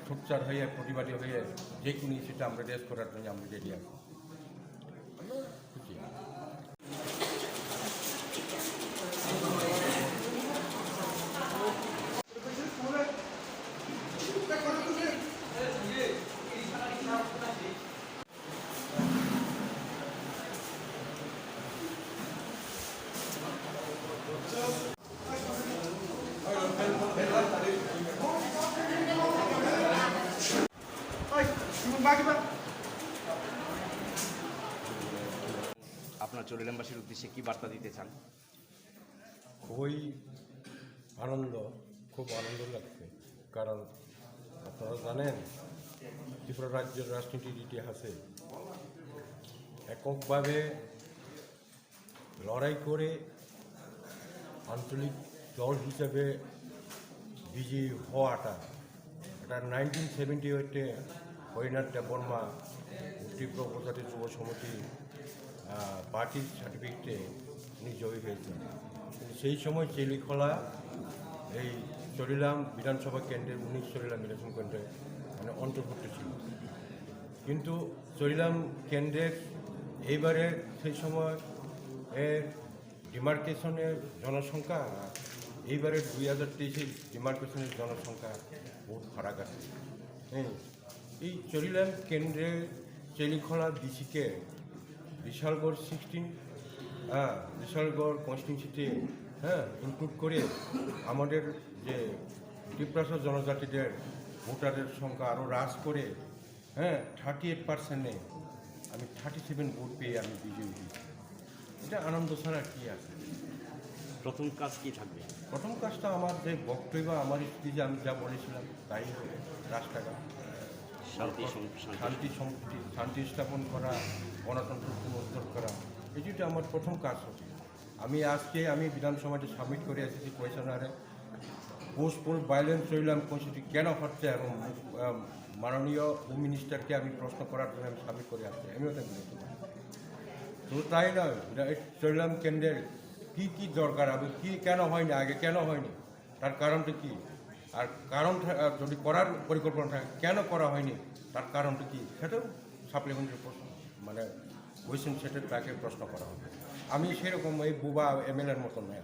সোচ্চার হয়ে প্রতিবাদী হয়ে যে কোনো ইস্যুটা আমরা রেস করার জন্য আমরা রেডি আছি। খুশি। আপনার চরিলামবাসীর উদ্দেশ্যে কি বার্তা দিতে চান? খুবই খুব আনন্দ লাগছে, কারণ আপনারা জানেন ত্রিপুরা রাজ্যের রাজনীতির ইতিহাসে এককভাবে লড়াই করে আঞ্চলিক দল হিসেবে বিজয়ী হওয়াটা, এটা 1978-এ হরিনাথ দেববর্মা ত্রিপুরা উপজাতি যুব সমিতি পার্টির সার্টিফিকেটে উনি জয়ী হয়েছেন। সেই সময় চেলিখোলা এই চরিলাম বিধানসভা কেন্দ্রের 19 চরিলাম নির্বাচন কেন্দ্রে মানে অন্তর্ভুক্ত ছিল। কিন্তু চরিলাম কেন্দ্রের এইবারে সেই সময় এর ডিমার্কেশনের জনসংখ্যা এইবারে 2023-এর ডিমার্কেশনের জনসংখ্যা বহুত ফারাক আছে। এই চরিলাম কেন্দ্রে চেলিখোলা ডিসিকে বিশালগড় 16 বিশালগড় কনস্টিটিউন্সিতে ইনক্লুড করে আমাদের যে ত্রিপুরা জনজাতিদের ভোটারের সংখ্যা আরও হ্রাস করে 38%-এ আমি 37 ভোট পেয়ে আমি বিজয়ী হয়েছি। এটা আনন্দ ছাড়া কী আছে? প্রথম কাজ কি থাকবে? প্রথম কাজটা আমার যে বক্তব্য আমার স্ত্রীকে আমি যা বলেছিলাম তাই হবে। রাস্তাঘাট শান্তি স্থাপন করা, গণতন্ত্র পুনরুদ্ধার করা, এটি আমার প্রথম কাজ হবে। আমি বিধানসভাতে সাবমিট করে এসেছি কোয়েশনারে পোস্টপোল ভায়োলেন্স চরিলাম কনস্টিটিউশন কেন হচ্ছে, এবং মাননীয় হোম মিনিস্টারকে আমি প্রশ্ন করার জন্য আমি সাবমিট করে আসছি। আমিও তাই বলেছি। তো তাই নয়, চরিলাম কেন্দ্রের কী কী দরকার হবে, কী কেন হয়নি, আগে কেন হয়নি, তার কারণটা কী, আর কারণ যদি করার পরিকল্পনা থাকে কেন করা হয়নি, তার কারণটা কী, সেটাও সাপ্লিমেন্টারি প্রশ্ন মানে কোয়েশ্চেন সেটের তাকে প্রশ্ন করা হবে। আমি সেরকম এই বুবা MLA-র মতন নয়।